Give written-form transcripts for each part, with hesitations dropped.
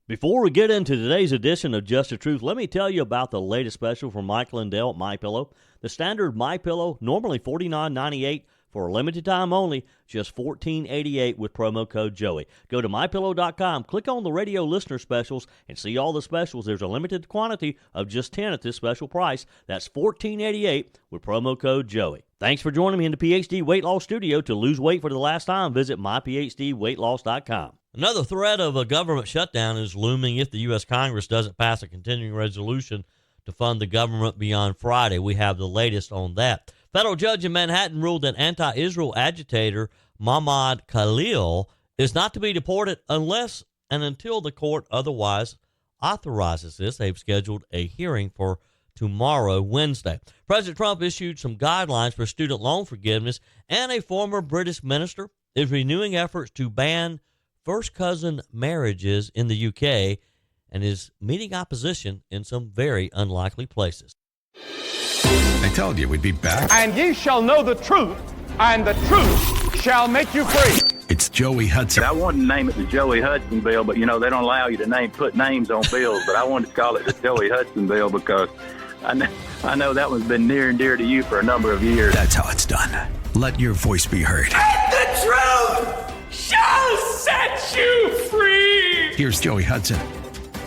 Before we get into today's edition of Just the Truth, let me tell you about the latest special from Mike Lindell at MyPillow. The standard MyPillow, normally $49.98 for a limited time only, just $14.88 with promo code Joey. Go to MyPillow.com, click on the radio listener specials, and see all the specials. There's a limited quantity of just 10 at this special price. That's $14.88 with promo code Joey. Thanks for joining me in the PhD Weight Loss Studio. To lose weight for the last time, visit myphdweightloss.com. Another threat of a government shutdown is looming if the U.S. Congress doesn't pass a continuing resolution to fund the government beyond Friday. We have the latest on that. Federal judge in Manhattan ruled that anti-Israel agitator Mahmoud Khalil is not to be deported unless and until the court otherwise authorizes this. They've scheduled a hearing for tomorrow, Wednesday. President Trump issued some guidelines for student loan forgiveness, and a former British minister is renewing efforts to ban first cousin marriages in the UK and is meeting opposition in some very unlikely places. I told you we'd be back. And ye shall know the truth, and the truth shall make you free. It's Joey Hudson. I wanted to name it the Joey Hudson bill, but, they don't allow you to put names on bills. But I wanted to call it the Joey Hudson bill because I know that one's been near and dear to you for a number of years. That's how it's done. Let your voice be heard. And the truth shall set you free. Here's Joey Hudson.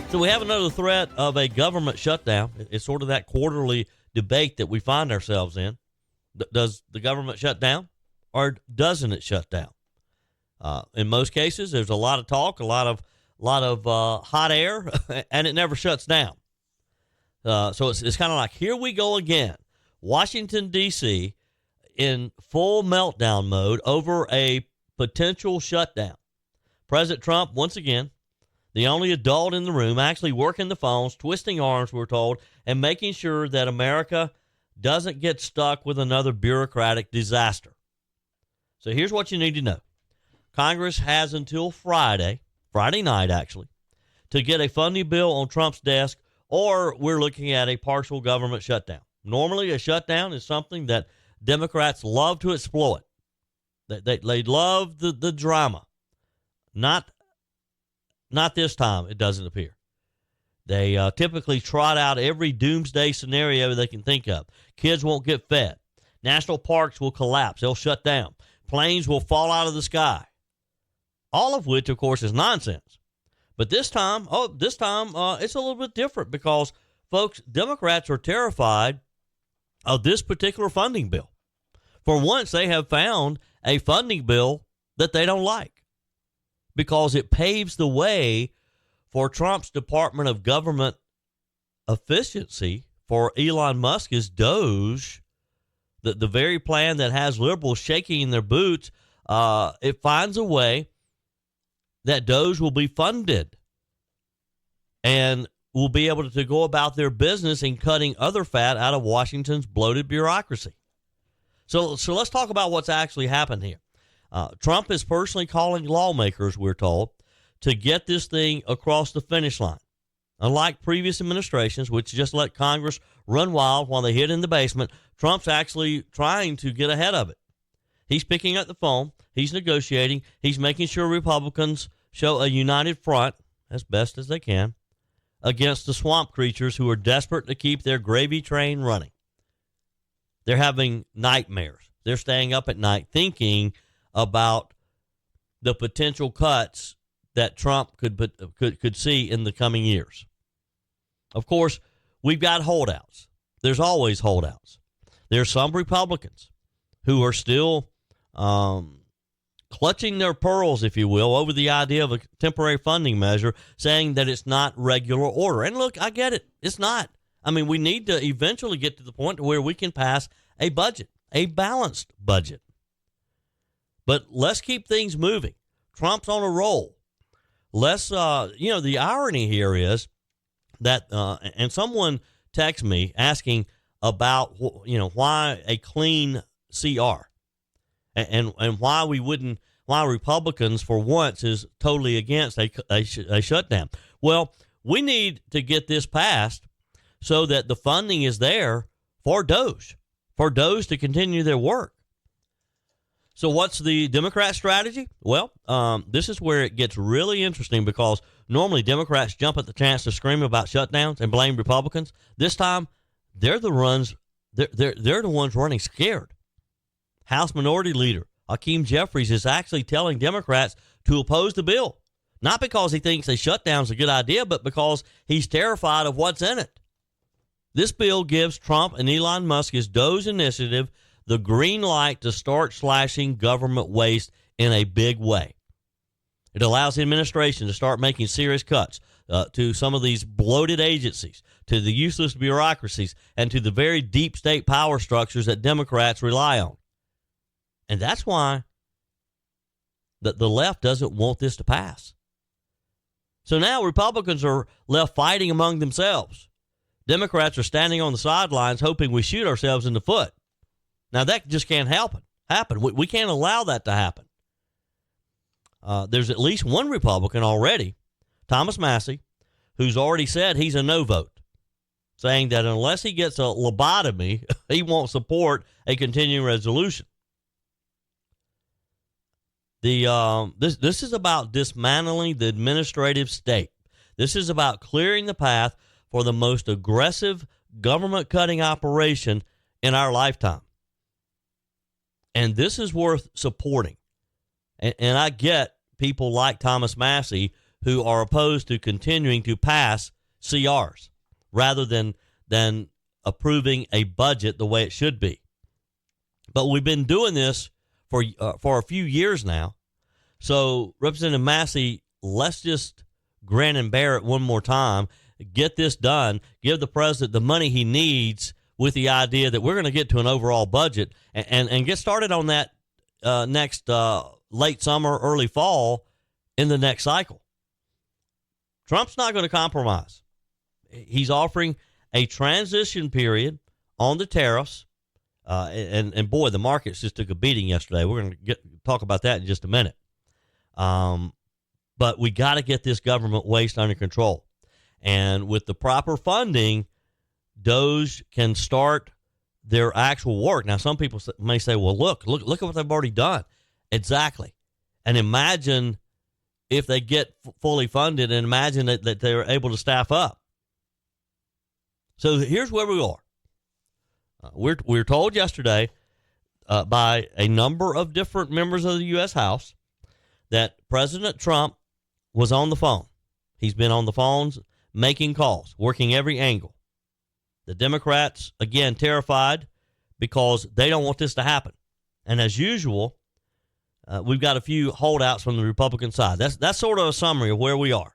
So we have another threat of a government shutdown. It's sort of that quarterly debate that we find ourselves in. Does the government shut down or doesn't it shut down? In most cases, there's a lot of talk, a lot of hot air, and it never shuts down. So it's kind of like, here we go again. Washington, D.C. in full meltdown mode over a potential shutdown. President Trump, once again, the only adult in the room, actually working the phones, twisting arms, we're told, and making sure that America doesn't get stuck with another bureaucratic disaster. So here's what you need to know. Congress has until Friday night actually, to get a funding bill on Trump's desk, or we're looking at a partial government shutdown. Normally, a shutdown is something that Democrats love to exploit. They love the drama. Not this time, it doesn't appear. They typically trot out every doomsday scenario they can think of. Kids won't get fed. National parks will collapse. They'll shut down. Planes will fall out of the sky. All of which, of course, is nonsense. But this time it's a little bit different because, folks, Democrats are terrified of this particular funding bill. For once, they have found a funding bill that they don't like, because it paves the way for Trump's Department of Government efficiency, for Elon Musk's Doge, the very plan that has liberals shaking in their boots. It finds a way that Doge will be funded and will be able to go about their business in cutting other fat out of Washington's bloated bureaucracy. So let's talk about what's actually happened here. Trump is personally calling lawmakers, we're told, to get this thing across the finish line. Unlike previous administrations, which just let Congress run wild while they hid in the basement, Trump's actually trying to get ahead of it. He's picking up the phone. He's negotiating. He's making sure Republicans show a united front, as best as they can, against the swamp creatures who are desperate to keep their gravy train running. They're having nightmares. They're staying up at night thinking about the potential cuts that Trump could see in the coming years. Of course, we've got holdouts. There's always holdouts. There's some Republicans who are still clutching their pearls, if you will, over the idea of a temporary funding measure, saying that it's not regular order. And look, I get it. It's not. I mean, we need to eventually get to the point where we can pass a budget, a balanced budget. But let's keep things moving. Trump's on a roll. The irony here is that, and someone texted me asking about, why a clean CR and why Republicans for once is totally against a shutdown. Well, we need to get this passed so that the funding is there for Doge to continue their work. So what's the Democrat strategy? Well, this is where it gets really interesting, because normally Democrats jump at the chance to scream about shutdowns and blame Republicans. This time, they're the ones running scared. House Minority Leader Hakeem Jeffries is actually telling Democrats to oppose the bill, not because he thinks a shutdown is a good idea, but because he's terrified of what's in it. This bill gives Trump and Elon Musk's Doge initiative the green light to start slashing government waste in a big way. It allows the administration to start making serious cuts to some of these bloated agencies, to the useless bureaucracies, and to the very deep state power structures that Democrats rely on. And that's why the left doesn't want this to pass. So now Republicans are left fighting among themselves. Democrats are standing on the sidelines hoping we shoot ourselves in the foot. Now, that just can't happen. We can't allow that to happen. There's at least one Republican already, Thomas Massie, who's already said he's a no vote, saying that unless he gets a lobotomy, he won't support a continuing resolution. This is about dismantling the administrative state. This is about clearing the path for the most aggressive government cutting operation in our lifetime. And this is worth supporting. And I get people like Thomas Massie who are opposed to continuing to pass CRs rather than approving a budget the way it should be. But we've been doing this for a few years now. So, Representative Massie, let's just grin and bear it one more time. Get this done. Give the president the money he needs with the idea that we're going to get to an overall budget and get started on that next late summer, early fall in the next cycle. Trump's not going to compromise. He's offering a transition period on the tariffs. And boy, the markets just took a beating yesterday. We're going to talk about that in just a minute. But we got to get this government waste under control. And with the proper funding, Doge can start their actual work. Now, some people may say, well, look at what they've already done. Exactly. And imagine if they get fully funded, and imagine that they're able to staff up. So here's where we are. We're told yesterday by a number of different members of the U.S. House that President Trump was on the phone. He's been on the phones making calls, working every angle. The Democrats, again, terrified because they don't want this to happen. And as usual, we've got a few holdouts from the Republican side. That's sort of a summary of where we are.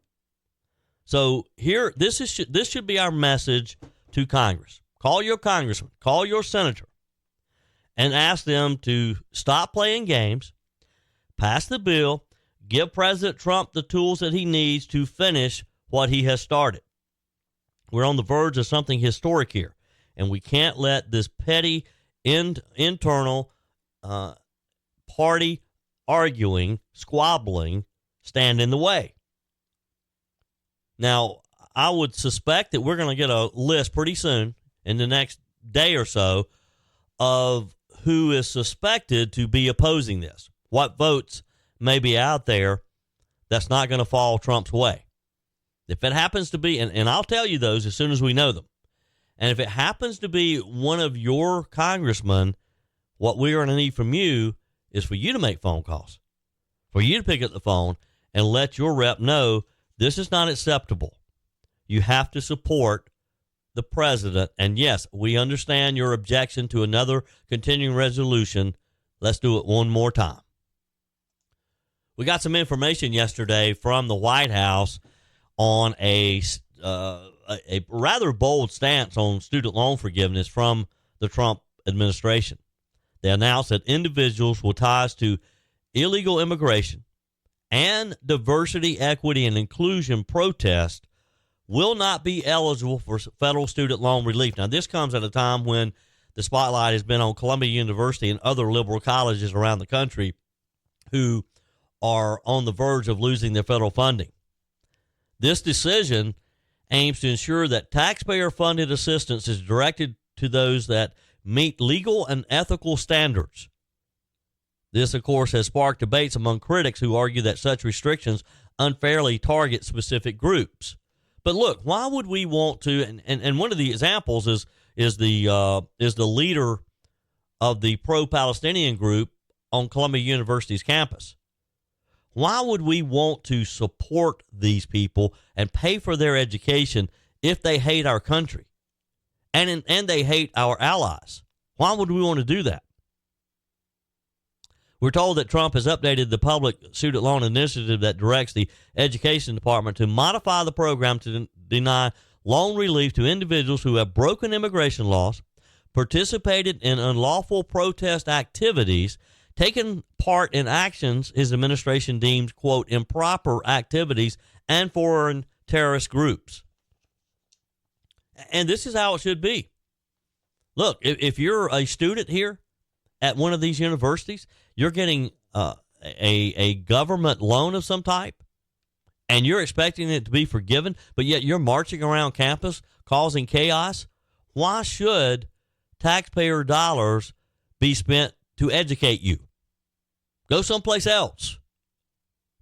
So here, this should be our message to Congress. Call your congressman, call your senator, and ask them to stop playing games, pass the bill, give President Trump the tools that he needs to finish what he has started. We're on the verge of something historic here, and we can't let this petty internal party arguing, squabbling, stand in the way. Now, I would suspect that we're going to get a list pretty soon in the next day or so of who is suspected to be opposing this. What votes may be out there that's not going to fall Trump's way. If it happens to be, and I'll tell you those as soon as we know them, and if it happens to be one of your congressmen, what we're going to need from you is for you to make phone calls, for you to pick up the phone and let your rep know this is not acceptable. You have to support the president. And yes, we understand your objection to another continuing resolution. Let's do it one more time. We got some information yesterday from the White House on a rather bold stance on student loan forgiveness from the Trump administration. They announced that individuals with ties to illegal immigration and diversity, equity, and inclusion protests will not be eligible for federal student loan relief. Now, this comes at a time when the spotlight has been on Columbia University and other liberal colleges around the country who are on the verge of losing their federal funding. This decision aims to ensure that taxpayer-funded assistance is directed to those that meet legal and ethical standards. This, of course, has sparked debates among critics who argue that such restrictions unfairly target specific groups. But look, why would we want to? And one of the examples is the leader of the pro-Palestinian group on Columbia University's campus. Why would we want to support these people and pay for their education if they hate our country and they hate our allies? Why would we want to do that? We're told that Trump has updated the public student loan initiative that directs the Education Department to modify the program to deny loan relief to individuals who have broken immigration laws, participated in unlawful protest activities, taken part in actions his administration deems, quote, improper activities, and foreign terrorist groups. And this is how it should be. Look, if you're a student here at one of these universities, you're getting a government loan of some type, and you're expecting it to be forgiven, but yet you're marching around campus causing chaos. Why should taxpayer dollars be spent to educate you? Go someplace else.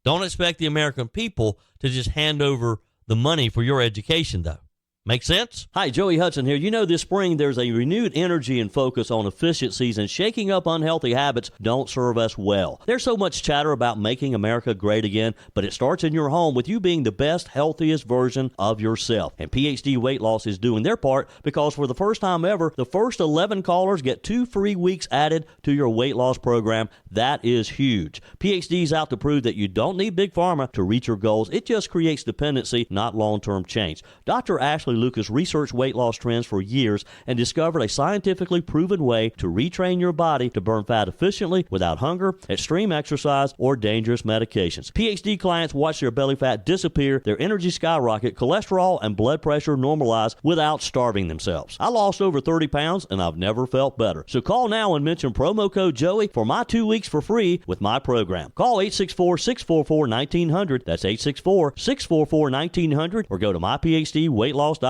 Don't expect the American people to just hand over the money for your education, though. Make sense? Hi, Joey Hudson here. You know, this spring there's a renewed energy and focus on efficiencies, and shaking up unhealthy habits don't serve us well. There's so much chatter about making America great again, but it starts in your home with you being the best, healthiest version of yourself. And PhD Weight Loss is doing their part, because for the first time ever, the first 11 callers get 2 free weeks added to your weight loss program. That is huge. PhD's out to prove that you don't need Big Pharma to reach your goals. It just creates dependency, not long-term change. Dr. Ashley Lucas researched weight loss trends for years and discovered a scientifically proven way to retrain your body to burn fat efficiently without hunger, extreme exercise, or dangerous medications. PhD clients watch their belly fat disappear, their energy skyrocket, cholesterol and blood pressure normalize without starving themselves. I lost over 30 pounds and I've never felt better. So call now and mention promo code Joey for my 2 weeks for free with my program. Call 864-644-1900. That's 864-644-1900, or go to myphdweightloss.com.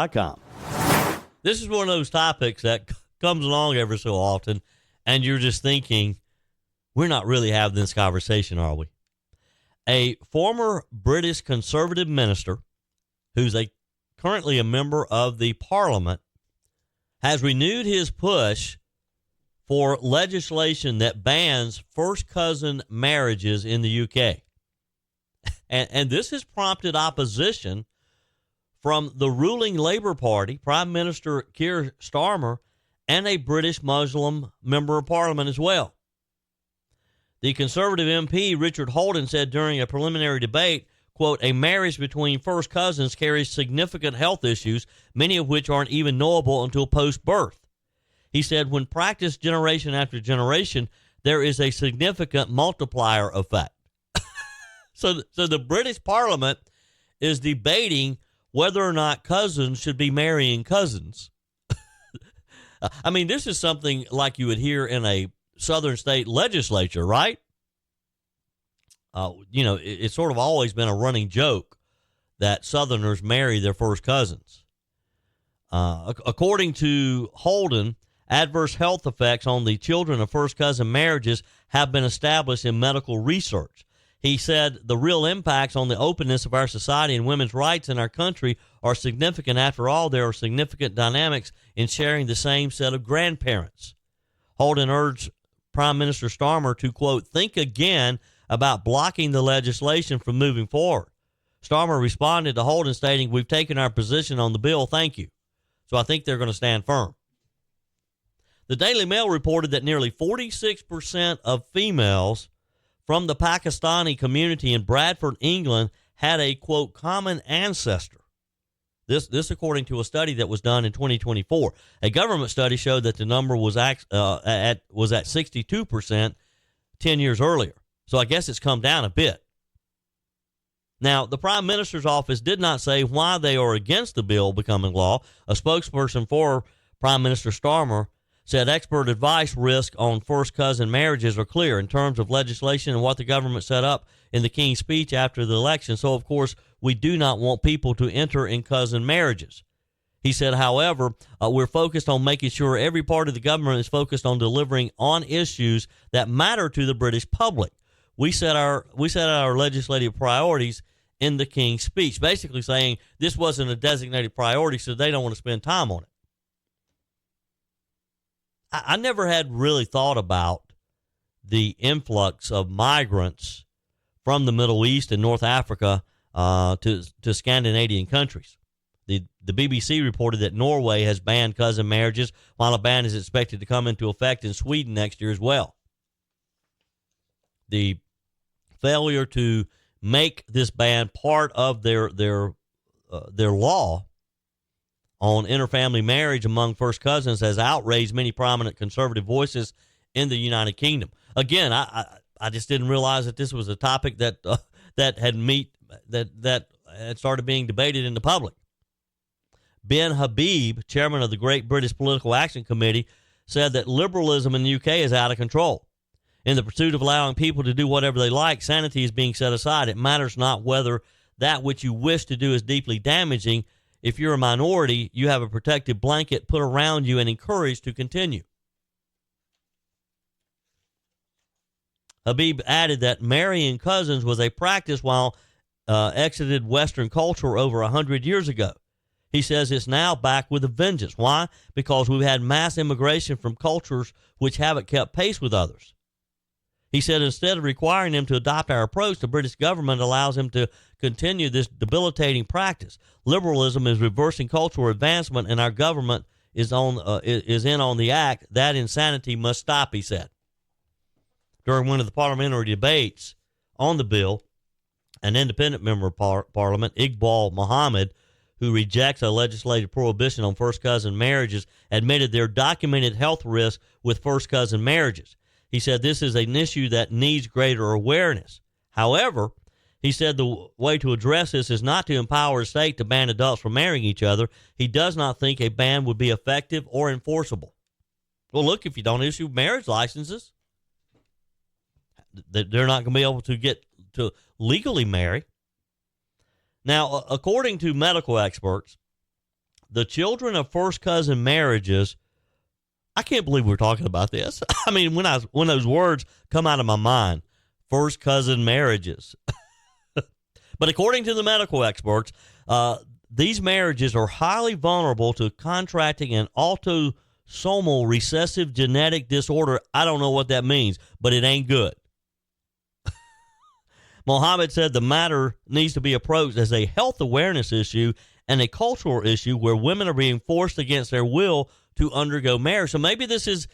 This is one of those topics that comes along every so often, and you're just thinking, we're not really having this conversation, are we? A former British conservative minister, who's currently a member of the parliament, has renewed his push for legislation that bans first cousin marriages in the UK. And this has prompted opposition from the ruling Labour Party, Prime Minister Keir Starmer, and a British Muslim member of Parliament as well. The Conservative MP, Richard Holden, said during a preliminary debate, quote, a marriage between first cousins carries significant health issues, many of which aren't even knowable until post-birth. He said, when practiced generation after generation, there is a significant multiplier effect. So the British Parliament is debating whether or not cousins should be marrying cousins. I mean, this is something like you would hear in a southern state legislature, right? It's sort of always been a running joke that Southerners marry their first cousins. According to Holden, adverse health effects on the children of first cousin marriages have been established in medical research. He said the real impacts on the openness of our society and women's rights in our country are significant. After all, there are significant dynamics in sharing the same set of grandparents. Holden urged Prime Minister Starmer to, quote, think again about blocking the legislation from moving forward. Starmer responded to Holden stating, we've taken our position on the bill, thank you. So I think they're going to stand firm. The Daily Mail reported that nearly 46% of females from the Pakistani community in Bradford, England, had a, quote, common ancestor. This according to a study that was done in 2024. A government study showed that the number was at 62% 10 years earlier. So I guess it's come down a bit. Now, the Prime Minister's office did not say why they are against the bill becoming law. A spokesperson for Prime Minister Starmer said expert advice risk on first cousin marriages are clear in terms of legislation and what the government set up in the King's speech after the election. So, of course, we do not want people to enter in cousin marriages. He said, however, we're focused on making sure every part of the government is focused on delivering on issues that matter to the British public. We set our legislative priorities in the king's speech, basically saying this wasn't a designated priority, so they don't want to spend time on it. I never had really thought about the influx of migrants from the Middle East and North Africa to Scandinavian countries. The BBC reported that Norway has banned cousin marriages, while a ban is expected to come into effect in Sweden next year as well. The failure to make this ban part of their law on interfamily marriage among first cousins has outraged many prominent conservative voices in the United Kingdom. Again, I just didn't realize that this was a topic that had started being debated in the public. Ben Habib, chairman of the Great British Political Action Committee, said that liberalism in the UK is out of control. In the pursuit of allowing people to do whatever they like, sanity is being set aside. It matters not whether that which you wish to do is deeply damaging. If you're a minority, you have a protective blanket put around you and encouraged to continue. Habib added that marrying cousins was a practice while exited Western culture over 100 years ago. He says it's now back with a vengeance. Why? Because we've had mass immigration from cultures which haven't kept pace with others. He said instead of requiring them to adopt our approach, the British government allows them to continue this debilitating practice. Liberalism is reversing cultural advancement, and our government is in on the act. That insanity must stop, he said. During one of the parliamentary debates on the bill, an independent member of Parliament, Iqbal Muhammad, who rejects a legislative prohibition on first cousin marriages, admitted there are documented health risks with first cousin marriages. He said this is an issue that needs greater awareness. However, he said the way to address this is not to empower a state to ban adults from marrying each other. He does not think a ban would be effective or enforceable. Well, look, if you don't issue marriage licenses, they're not going to be able to get to legally marry. Now, according to medical experts, the children of first cousin marriages, I can't believe we're talking about this. I mean, when those words come out of my mind, first cousin marriages. But according to the medical experts, these marriages are highly vulnerable to contracting an autosomal recessive genetic disorder. I don't know what that means, but it ain't good. Mohammed said the matter needs to be approached as a health awareness issue and a cultural issue where women are being forced against their will to undergo marriage. So maybe this is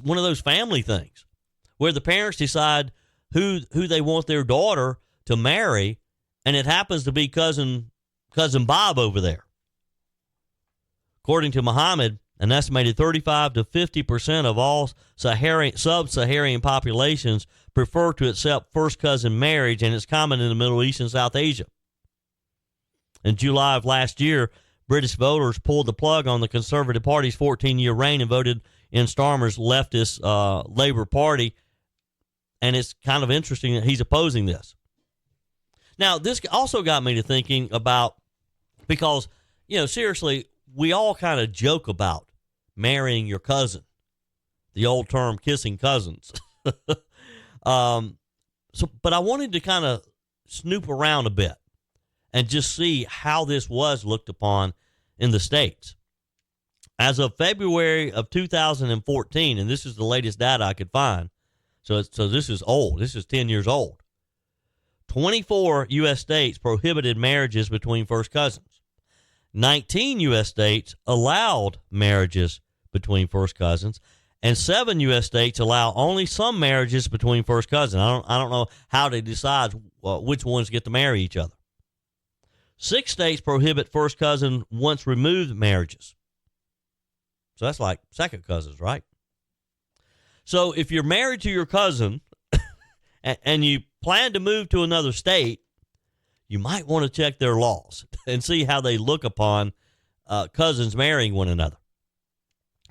one of those family things where the parents decide who they want their daughter to marry, and it happens to be cousin Bob over there. According to Mohammed, an estimated 35 to 50% of all sub-Saharan populations prefer to accept first cousin marriage, and it's common in the Middle East and South Asia. In July of last year, British voters pulled the plug on the Conservative Party's 14-year reign and voted in Starmer's leftist Labour Party, and it's kind of interesting that he's opposing this. Now, this also got me to thinking about, because, seriously, we all kind of joke about marrying your cousin, the old term kissing cousins. But I wanted to kind of snoop around a bit and just see how this was looked upon in the States. As of February of 2014, and this is the latest data I could find, so this is old. This is 10 years old. 24 U.S. states prohibited marriages between first cousins. 19 U.S. states allowed marriages between first cousins, and 7 U.S. states allow only some marriages between first cousins. I don't know how they decide which ones get to marry each other. 6 states prohibit first cousin once removed marriages. So that's like second cousins, right? So if you're married to your cousin and you plan to move to another state, you might want to check their laws and see how they look upon cousins marrying one another.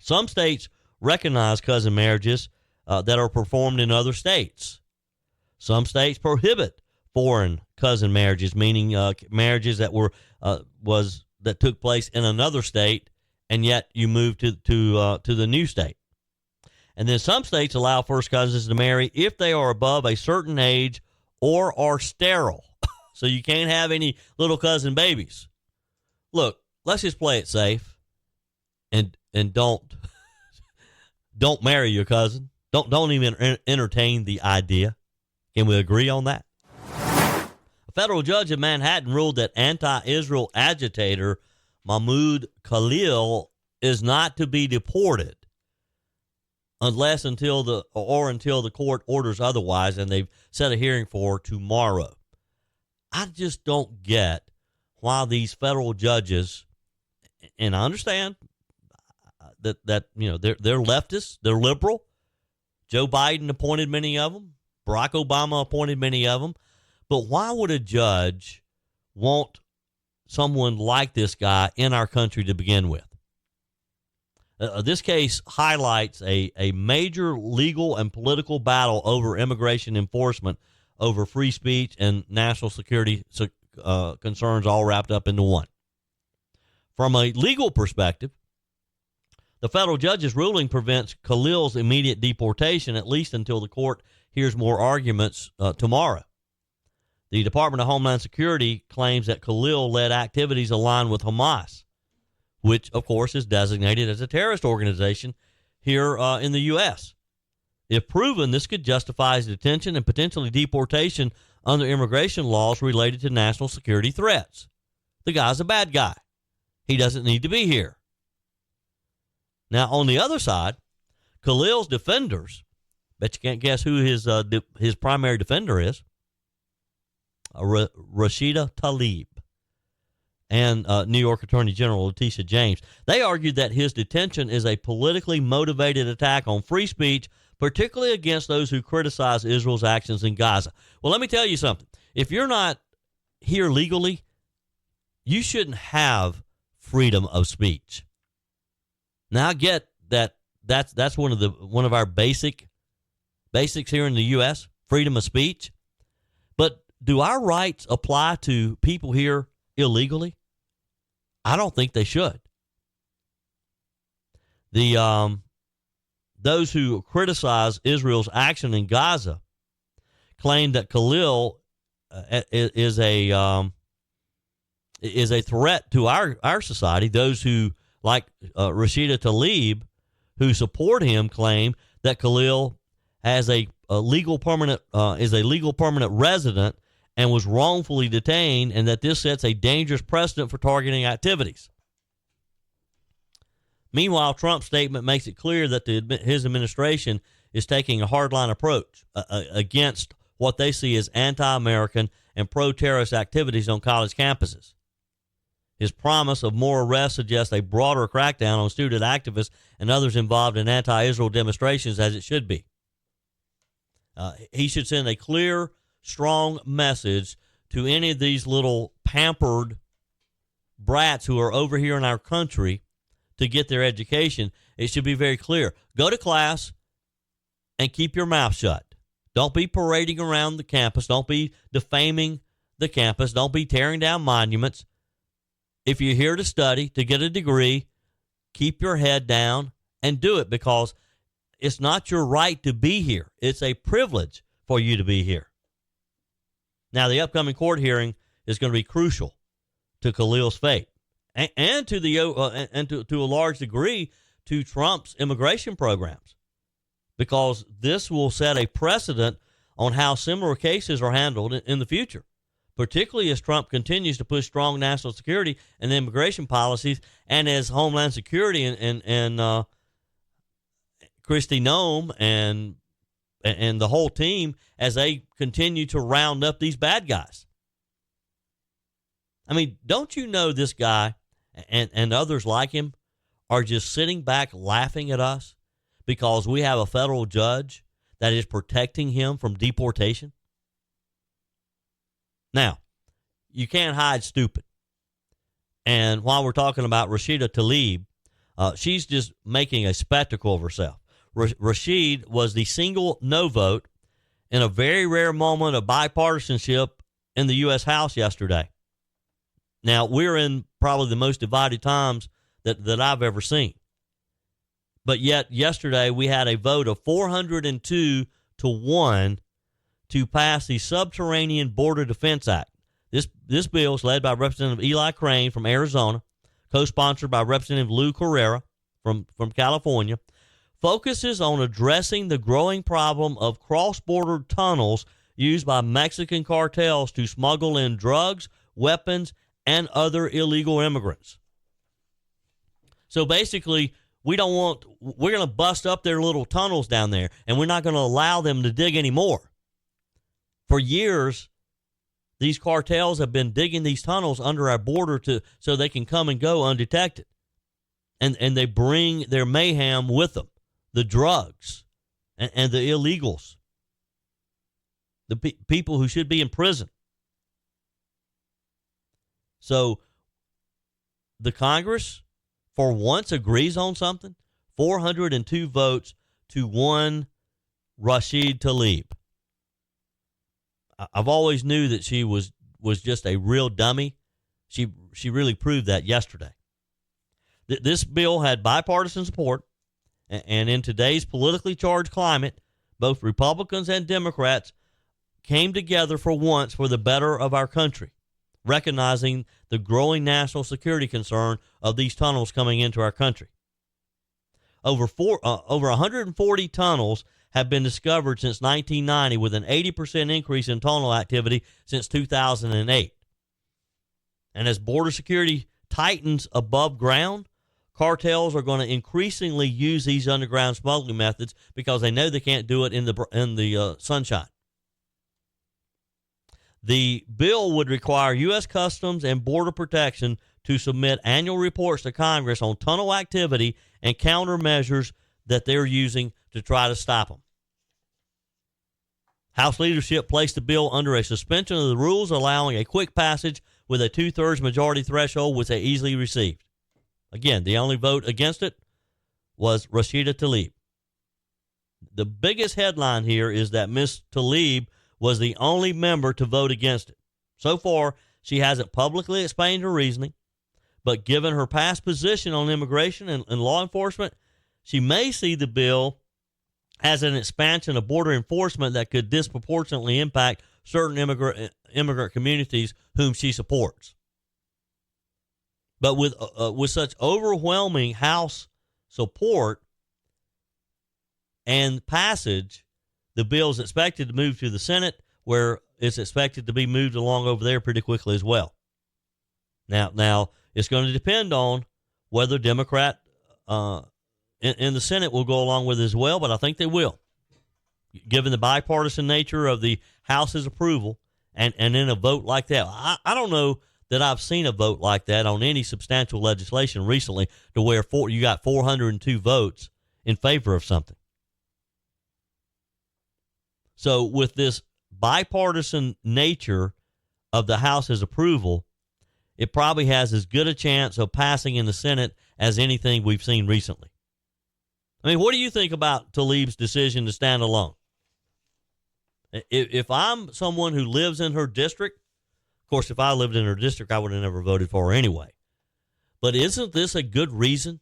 Some states recognize cousin marriages that are performed in other states. Some states prohibit foreign cousin marriages, meaning marriages that that took place in another state, and yet you move to the new state. And then some states allow first cousins to marry if they are above a certain age or are sterile. So you can't have any little cousin babies. Look, let's just play it safe and don't marry your cousin. Don't even entertain the idea. Can we agree on that? A federal judge in Manhattan ruled that anti-Israel agitator Mahmoud Khalil is not to be deported until the court orders otherwise, and they've set a hearing for tomorrow. I just don't get why these federal judges, and I understand that they're leftists, they're liberal. Joe Biden appointed many of them. Barack Obama appointed many of them. But why would a judge want someone like this guy in our country to begin with? This case highlights a major legal and political battle over immigration enforcement, over free speech and national security concerns, all wrapped up into one. From a legal perspective, the federal judge's ruling prevents Khalil's immediate deportation, at least until the court hears more arguments tomorrow. The Department of Homeland Security claims that Khalil led activities aligned with Hamas, which, of course, is designated as a terrorist organization here in the U.S. If proven, this could justify his detention and potentially deportation under immigration laws related to national security threats. The guy's a bad guy. He doesn't need to be here. Now, on the other side, Khalil's defenders, bet you can't guess who his primary defender is, Rashida Tlaib and New York Attorney General Letitia James. They argued that his detention is a politically motivated attack on free speech, particularly against those who criticize Israel's actions in Gaza. Well, let me tell you something. If you're not here legally, you shouldn't have freedom of speech. Now, I get that that's one of our basics here in the U.S., freedom of speech. But do our rights apply to people here illegally? I don't think they should. Those who criticize Israel's action in Gaza claim that Khalil is a threat to our society. Those who, like Rashida Tlaib, who support him, claim that Khalil has is a legal permanent resident and was wrongfully detained, and that this sets a dangerous precedent for targeting activities. Meanwhile, Trump's statement makes it clear that his administration is taking a hardline approach against what they see as anti-American and pro-terrorist activities on college campuses. His promise of more arrests suggests a broader crackdown on student activists and others involved in anti-Israel demonstrations, as it should be. He should send a clear, strong message to any of these little pampered brats who are over here in our country to get their education. It should be very clear. Go to class and keep your mouth shut. Don't be parading around the campus. Don't be defaming the campus. Don't be tearing down monuments. If you're here to study, to get a degree, keep your head down and do it, because it's not your right to be here. It's a privilege for you to be here. Now, the upcoming court hearing is going to be crucial to Khalil's fate and to to a large degree to Trump's immigration programs, because this will set a precedent on how similar cases are handled in the future, particularly as Trump continues to push strong national security and immigration policies, and as Homeland Security and Kristi Noem and the whole team, as they continue to round up these bad guys. I mean, don't you know this guy and others like him are just sitting back laughing at us because we have a federal judge that is protecting him from deportation? Now, you can't hide stupid. And while we're talking about Rashida Tlaib, she's just making a spectacle of herself. Rashid was the single no vote in a very rare moment of bipartisanship in the U.S. House yesterday. Now, we're in probably the most divided times that I've ever seen. But yet, yesterday, we had a vote of 402 to 1 to pass the Subterranean Border Defense Act. This bill is led by Representative Eli Crane from Arizona, co-sponsored by Representative Lou Carrera from California, focuses on addressing the growing problem of cross-border tunnels used by Mexican cartels to smuggle in drugs, weapons, and other illegal immigrants. So basically, we're going to bust up their little tunnels down there, and we're not going to allow them to dig anymore. For years, these cartels have been digging these tunnels under our border so they can come and go undetected. And they bring their mayhem with them, the drugs and the illegals, the people who should be in prison. So the Congress, for once, agrees on something. 402 votes to 1 Rashid Tlaib. I've always knew that she was just a real dummy. She really proved that yesterday. This bill had bipartisan support, and in today's politically charged climate, both Republicans and Democrats came together for once for the better of our country, recognizing the growing national security concern of these tunnels coming into our country. Over 140 tunnels have been discovered since 1990, with an 80% increase in tunnel activity since 2008. And as border security tightens above ground, cartels are going to increasingly use these underground smuggling methods because they know they can't do it in the sunshine. The bill would require U.S. Customs and Border Protection to submit annual reports to Congress on tunnel activity and countermeasures that they're using to try to stop them. House leadership placed the bill under a suspension of the rules, allowing a quick passage with a 2/3 majority threshold, which they easily received. Again, the only vote against it was Rashida Tlaib. The biggest headline here is that Ms. Tlaib was the only member to vote against it. So far, she hasn't publicly explained her reasoning, but given her past position on immigration and law enforcement, she may see the bill as an expansion of border enforcement that could disproportionately impact certain immigrant communities whom she supports. But with such overwhelming House support and passage, the bill is expected to move to the Senate, where it's expected to be moved along over there pretty quickly as well. Now it's going to depend on whether Democrat in the Senate will go along with it as well, but I think they will, given the bipartisan nature of the House's approval, and in a vote like that. I don't know that I've seen a vote like that on any substantial legislation recently, to where you got 402 votes in favor of something. So with this bipartisan nature of the House's approval, it probably has as good a chance of passing in the Senate as anything we've seen recently. I mean, what do you think about Tlaib's decision to stand alone? If I'm someone who lives in her district, of course, if I lived in her district, I would have never voted for her anyway. But isn't this a good reason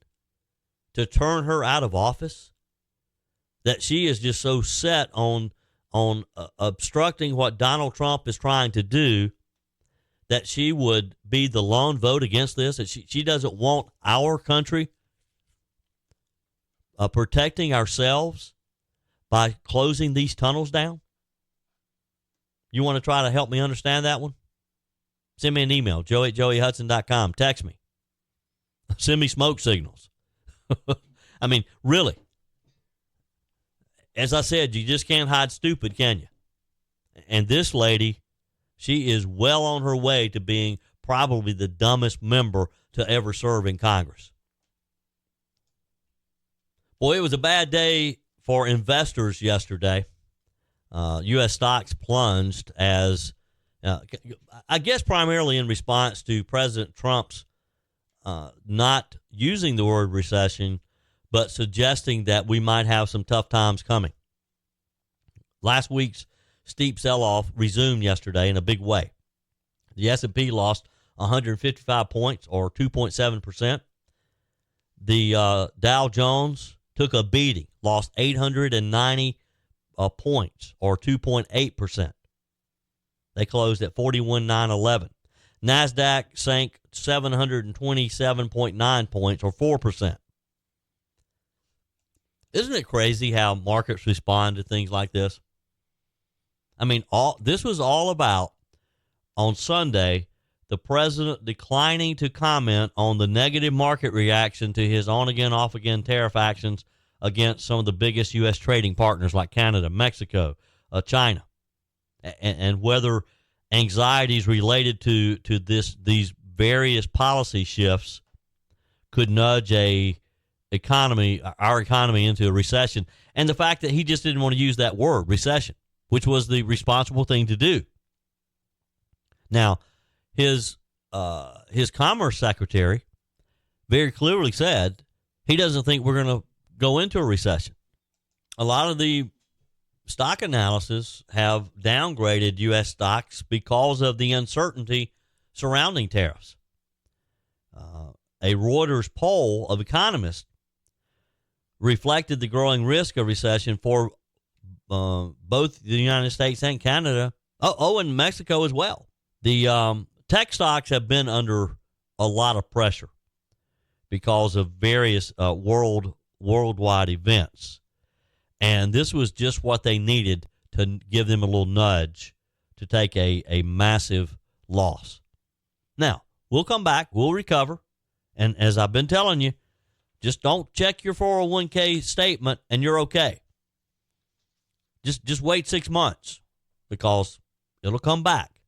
to turn her out of office? That she is just so set on obstructing what Donald Trump is trying to do, that she would be the lone vote against this, that she doesn't want our country protecting ourselves by closing these tunnels down? You want to try to help me understand that one? Send me an email, joe@joeyhudson.com. Text me. Send me smoke signals. I mean, really. As I said, you just can't hide stupid, can you? And this lady, she is well on her way to being probably the dumbest member to ever serve in Congress. Boy, it was a bad day for investors yesterday. U.S. stocks plunged as, I guess primarily in response to President Trump's not using the word recession, but suggesting that we might have some tough times coming. Last week's steep sell-off resumed yesterday in a big way. The S&P lost 155 points, or 2.7%. The Dow Jones took a beating, lost 890 points, or 2.8%. They closed at 41,911. NASDAQ sank 727.9 points, or 4%. Isn't it crazy how markets respond to things like this? I mean, this was all about, on Sunday, the president declining to comment on the negative market reaction to his on-again, off-again tariff actions against some of the biggest U.S. trading partners like Canada, Mexico, China, and whether anxieties related to these various policy shifts could nudge our economy into a recession, and the fact that he just didn't want to use that word, recession, which was the responsible thing to do. Now, his Commerce Secretary very clearly said he doesn't think we're going to go into a recession. A lot of the stock analysis have downgraded U.S. stocks because of the uncertainty surrounding tariffs. A Reuters poll of economists reflected the growing risk of recession for both the United States and Canada. And Mexico as well. The tech stocks have been under a lot of pressure because of various worldwide events. And this was just what they needed to give them a little nudge to take a massive loss. Now, we'll come back. We'll recover. And as I've been telling you, just don't check your 401k statement and you're okay. Just wait 6 months because it'll come back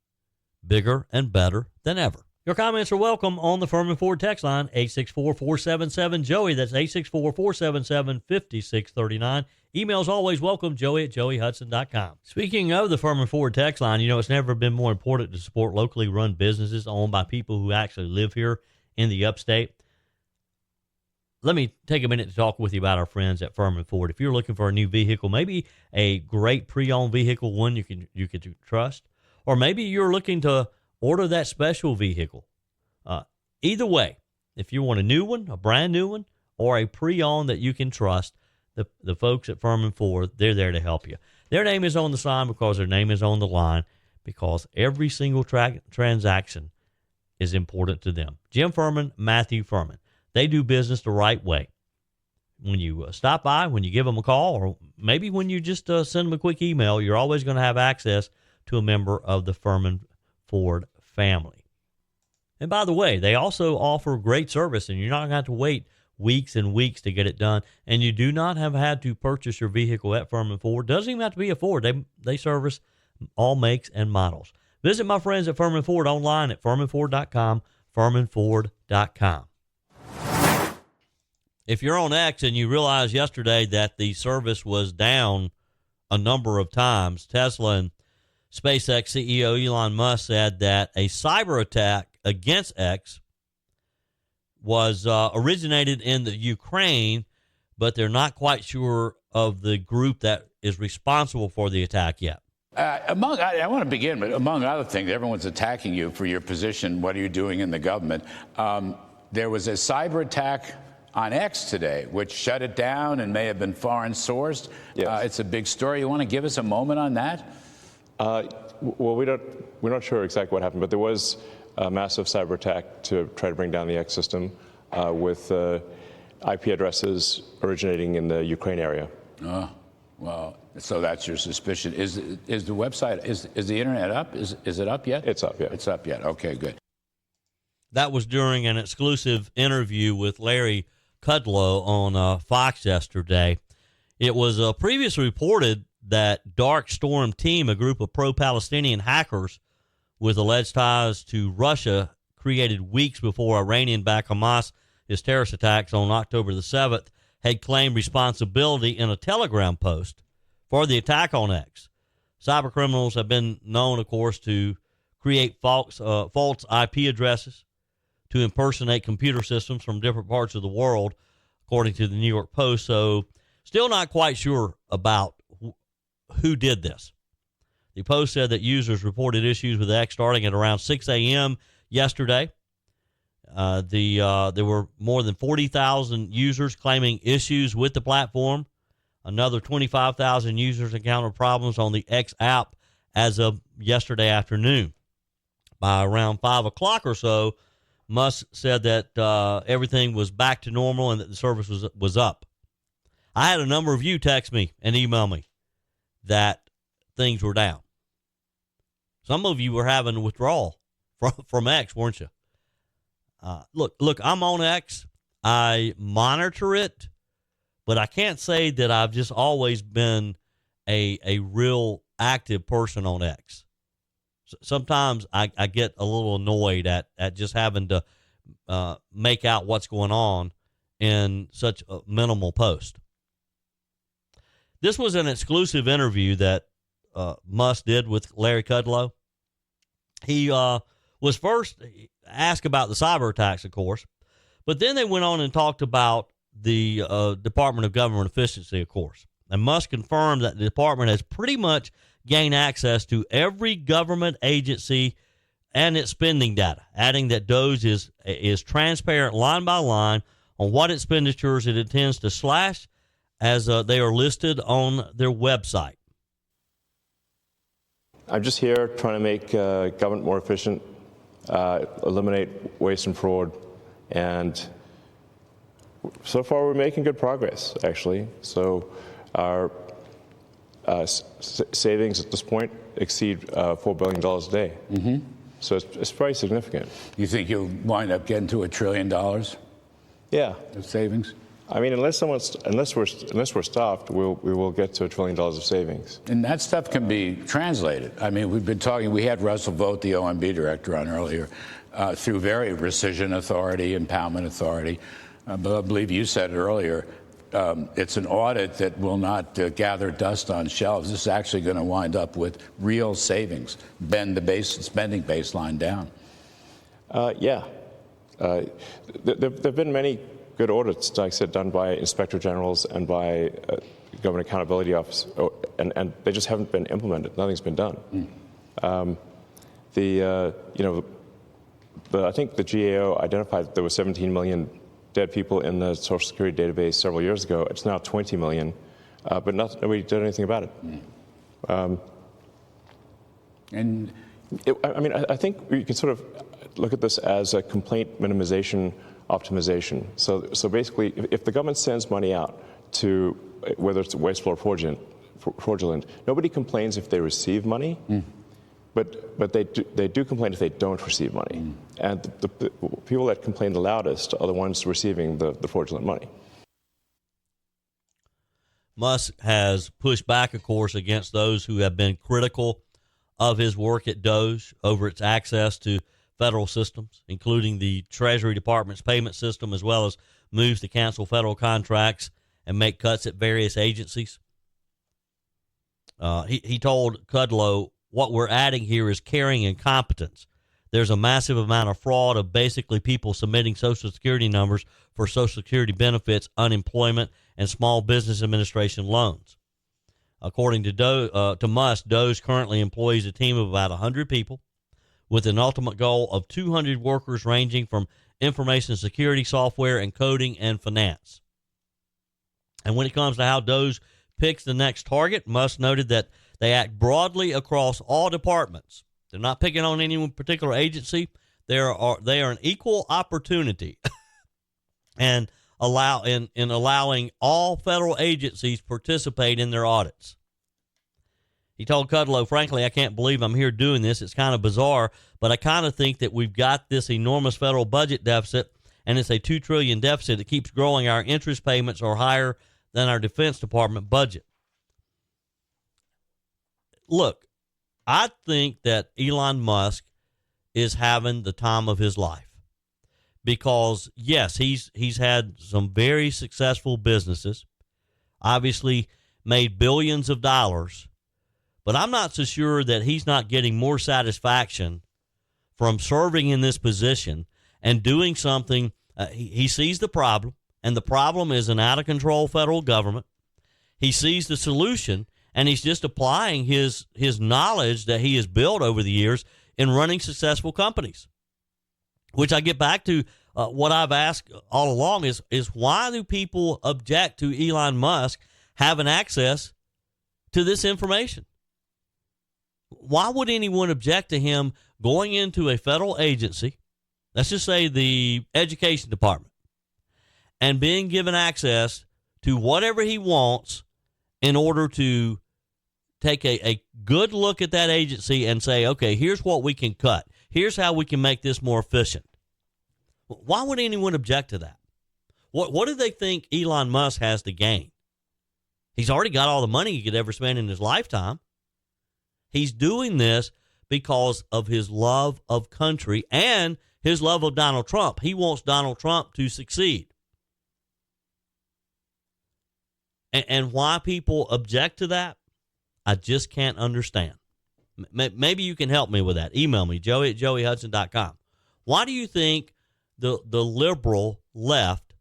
bigger and better than ever. Your comments are welcome on the Firmin Ford text line, 864-477-JOEY. That's 864-477-5639. Emails always welcome, joey@joeyhudson.com. Speaking of the Firmin Ford text line, it's never been more important to support locally run businesses owned by people who actually live here in the upstate. Let me take a minute to talk with you about our friends at Firmin Ford. If you're looking for a new vehicle, maybe a great pre-owned vehicle, one you can trust, or maybe you're looking to order that special vehicle. Either way, if you want a new one, a brand new one, or a pre-owned that you can trust, the folks at Firmin Ford, they're there to help you. Their name is on the sign because their name is on the line, because every single transaction is important to them. Jim Firmin, Matthew Firmin. They do business the right way. When you stop by, when you give them a call, or maybe when you just send them a quick email, you're always going to have access to a member of the Firmin Ford family. And by the way, they also offer great service, and you're not going to have to wait weeks and weeks to get it done. And you do not have had to purchase your vehicle at Firmin Ford. Doesn't even have to be a Ford. They service all makes and models. Visit my friends at Firmin Ford online at firminford.com, firminford.com. If you're on X and you realize yesterday that the service was down a number of times, Tesla and SpaceX CEO Elon Musk said that a cyber attack against X was originated in the Ukraine, but they're not quite sure of the group that is responsible for the attack yet. I want to begin, but among other things, everyone's attacking you for your position. What are you doing in the government? There was a cyber attack on X today, which shut it down and may have been foreign sourced. Yes. It's a big story. You want to give us a moment on that? Well, we're not sure exactly what happened, but there was a massive cyber attack to try to bring down the X system with IP addresses originating in the Ukraine area. Oh, well, so that's your suspicion. Is the website, is the internet up? Is it up yet? It's up, yeah. It's up yet. Okay, good. That was during an exclusive interview with Larry Kudlow on Fox yesterday. It was previously reported that Dark Storm Team, a group of pro-Palestinian hackers with alleged ties to Russia, created weeks before Iranian-backed Hamas, his terrorist attacks on October the 7th, had claimed responsibility in a Telegram post for the attack on X. Cybercriminals have been known, of course, to create false IP addresses to impersonate computer systems from different parts of the world, according to the New York Post. So still not quite sure about who did this. The Post said that users reported issues with X starting at around 6 a.m. yesterday. There were more than 40,000 users claiming issues with the platform. Another 25,000 users encountered problems on the X app as of yesterday afternoon. By around 5 o'clock or so, Musk said that everything was back to normal and that the service was up. I had a number of you text me and email me that things were down. Some of you were having withdrawal from X, weren't you? Look, I'm on X. I monitor it, but I can't say that I've just always been a real active person on X. Sometimes I get a little annoyed at just having to make out what's going on in such a minimal post. This was an exclusive interview that Musk did with Larry Kudlow. He was first asked about the cyber attacks, of course, but then they went on and talked about the Department of Government Efficiency, of course. And Musk confirmed that the department has pretty much gained access to every government agency and its spending data, adding that DOGE is transparent line by line on what expenditures it intends to slash as they are listed on their website. I'm just here trying to make government more efficient, eliminate waste and fraud, and so far we're making good progress, actually. So our savings at this point exceed $4 billion a day. Mm-hmm. So it's very significant. You think you'll wind up getting to $1 trillion? Yeah. Of savings? I mean, unless we're stopped, we will get to $1 trillion of savings. And that stuff can be translated. I mean, we had Russell Vogt, the OMB director, on earlier, through very rescission authority, impoundment authority. But I believe you said it earlier, it's an audit that will not gather dust on shelves. This is actually going to wind up with real savings, bend the spending baseline down. Yeah. There have been many good audits, like I said, done by inspector generals and by Government Accountability Office, and they just haven't been implemented. Nothing's been done. I think the GAO identified that there were 17 million dead people in the Social Security database several years ago. It's now 20 million, but nobody did anything about it. I think we can sort of look at this as a complaint minimization optimization. So basically, if the government sends money out to, whether it's wasteful or fraudulent, nobody complains if they receive money, but they do complain if they don't receive money. And the people that complain the loudest are the ones receiving the fraudulent money. Musk has pushed back, of course, against those who have been critical of his work at DOGE over its access to federal systems, including the Treasury Department's payment system, as well as moves to cancel federal contracts and make cuts at various agencies. He told Kudlow, what we're adding here is caring incompetence. There's a massive amount of fraud of basically people submitting Social Security numbers for Social Security benefits, unemployment, and Small Business Administration loans. According to Musk, DOGE currently employs a team of about 100 people, with an ultimate goal of 200 workers ranging from information security software and coding and finance. And when it comes to how DOGE picks the next target, Musk noted that they act broadly across all departments. They're not picking on any one particular agency. They are an equal opportunity and allowing all federal agencies participate in their audits. He told Kudlow, frankly, I can't believe I'm here doing this. It's kind of bizarre, but I kind of think that we've got this enormous federal budget deficit, and it's a $2 trillion deficit that keeps growing. Our interest payments are higher than our Defense Department budget. Look, I think that Elon Musk is having the time of his life because, yes, he's had some very successful businesses, obviously made billions of dollars, but I'm not so sure that he's not getting more satisfaction from serving in this position and doing something. He sees the problem, and the problem is an out-of-control federal government. He sees the solution, and he's just applying his knowledge that he has built over the years in running successful companies, which I get back to what I've asked all along is why do people object to Elon Musk having access to this information? Why would anyone object to him going into a federal agency, let's just say the education department, and being given access to whatever he wants in order to take a good look at that agency and say, okay, here's what we can cut. Here's how we can make this more efficient. Why would anyone object to that? What do they think Elon Musk has to gain? He's already got all the money he could ever spend in his lifetime. He's doing this because of his love of country and his love of Donald Trump. He wants Donald Trump to succeed. And why people object to that, I just can't understand. Maybe you can help me with that. Email me, joey@joeyhudson.com. Why do you think the liberal left,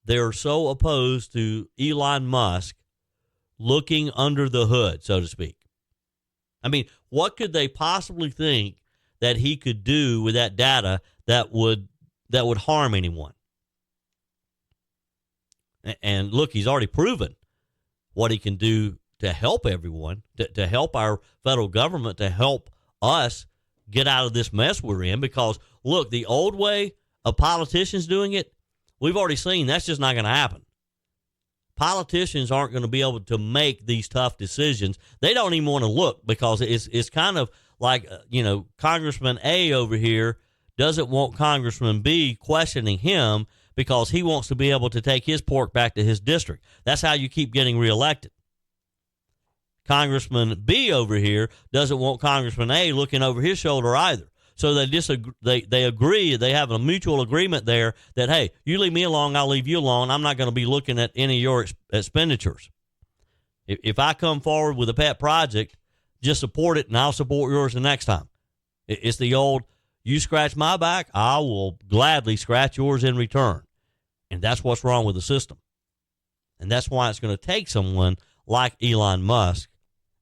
they're so opposed to Elon Musk looking under the hood, so to speak? I mean, what could they possibly think that he could do with that data that would harm anyone? And look, he's already proven what he can do to help everyone, to help our federal government, to help us get out of this mess we're in. Because, look, the old way of politicians doing it, we've already seen that's just not going to happen. Politicians aren't going to be able to make these tough decisions. They don't even want to look, because it's kind of like, Congressman A over here doesn't want Congressman B questioning him because he wants to be able to take his pork back to his district. That's how you keep getting reelected. Congressman B over here doesn't want Congressman A looking over his shoulder either. So they agree, they have a mutual agreement there that, hey, you leave me alone, I'll leave you alone. I'm not going to be looking at any of your expenditures. If I come forward with a pet project, just support it and I'll support yours the next time. It's the old, you scratch my back, I will gladly scratch yours in return. And that's what's wrong with the system. And that's why it's going to take someone like Elon Musk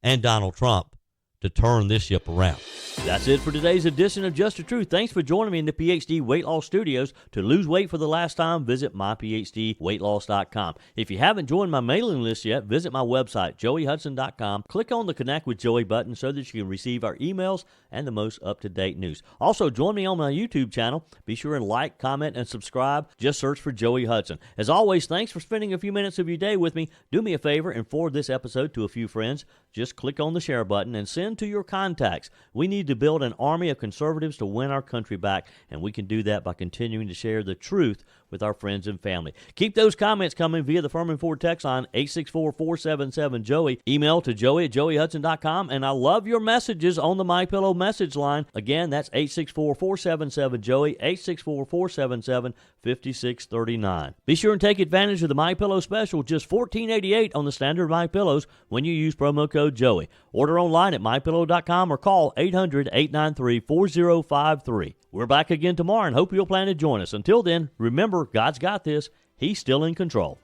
and Donald Trump to turn this ship around. That's it for today's edition of Just the Truth. Thanks for joining me in the PhD Weight Loss Studios. To lose weight for the last time, visit myphdweightloss.com. If you haven't joined my mailing list yet, visit my website, joeyhudson.com. Click on the Connect with Joey button so that you can receive our emails and the most up-to-date news. Also, join me on my YouTube channel. Be sure and like, comment, and subscribe. Just search for Joey Hudson. As always, thanks for spending a few minutes of your day with me. Do me a favor and forward this episode to a few friends. Just click on the share button and send to your contacts. We need to build an army of conservatives to win our country back, and we can do that by continuing to share the truth with our friends and family. Keep those comments coming via the Firmin Ford text line 864-477-JOEY. Email to joey@joeyhudson.com, and I love your messages on the MyPillow message line. Again, that's 864-477-JOEY, 864-477-5639. Be sure and take advantage of the MyPillow special, just $14.88 on the standard MyPillows when you use promo code Joey. Order online at mypillow.com or call 800-893-4053. We're back again tomorrow and hope you'll plan to join us. Until then, remember, God's got this. He's still in control.